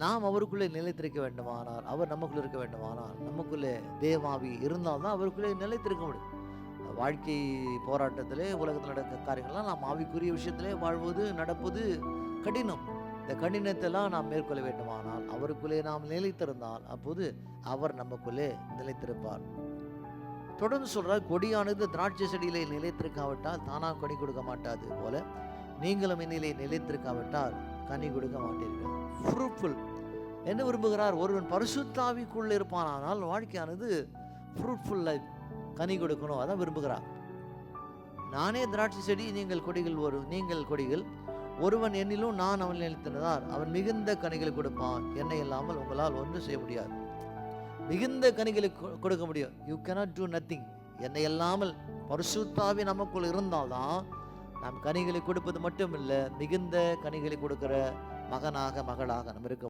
நாம் அவருக்குள்ளே நிலைத்திருக்க வேண்டுமானால், அவர் நமக்குள்ளே இருக்க வேண்டுமானால், நமக்குள்ளே தேவாவி இருந்தால்தான் அவருக்குள்ளே நிலைத்திருக்க முடியும். வாழ்க்கை போராட்டத்திலே உலகத்தில் நடக்கிற காரியங்கள்லாம் நாம் ஆவிக்குரிய விஷயத்திலே வாழ்வது நடப்பது கடினம். இந்த கடினத்தெல்லாம் நாம் மேற்கொள்ள வேண்டுமானால் அவருக்குள்ளே நாம் நிலைத்திருந்தால் அப்போது அவர் நமக்குள்ளே நிலைத்திருப்பார். தொடர்ந்து சொல்றார், கொடியானது திராட்சை செடியிலே நிலைத்திருக்காவிட்டால் தானாக கனி கொடுக்க மாட்டாது போல நீங்களும் என்னிலே நிலைத்திருக்காவிட்டால் கனி கொடுக்க மாட்டீர்கள். ஃப்ரூட்ஃபுல் என்ன விரும்புகிறார்? ஒருவன் பரிசுத்தாவிக்குள் இருப்பானால் வாழ்க்கையானது ஃப்ரூட்ஃபுல் லைஃப், கனி கொடுக்கணும், அதான் விரும்புகிறார். நானே திராட்சை செடி, நீங்கள் கொடிகள், ஒருவன் என்னிலும் நான் அவன் நிலைத்திருந்தார் அவன் மிகுந்த கனிகளை கொடுப்பான், என்னை இல்லாமல் உங்களால் ஒன்றும் செய்ய முடியாது. மிகுந்த கனிகளை கொடுக்க முடியும். You cannot do nothing. என்னை இல்லாமல் பரிசுத்தாவி நமக்குள் இருந்தால்தான் நாம் கனிகளை கொடுப்பது மட்டும் இல்லை, மிகுந்த கனிகளை கொடுக்கிற மகனாக மகளாக நம்ம இருக்க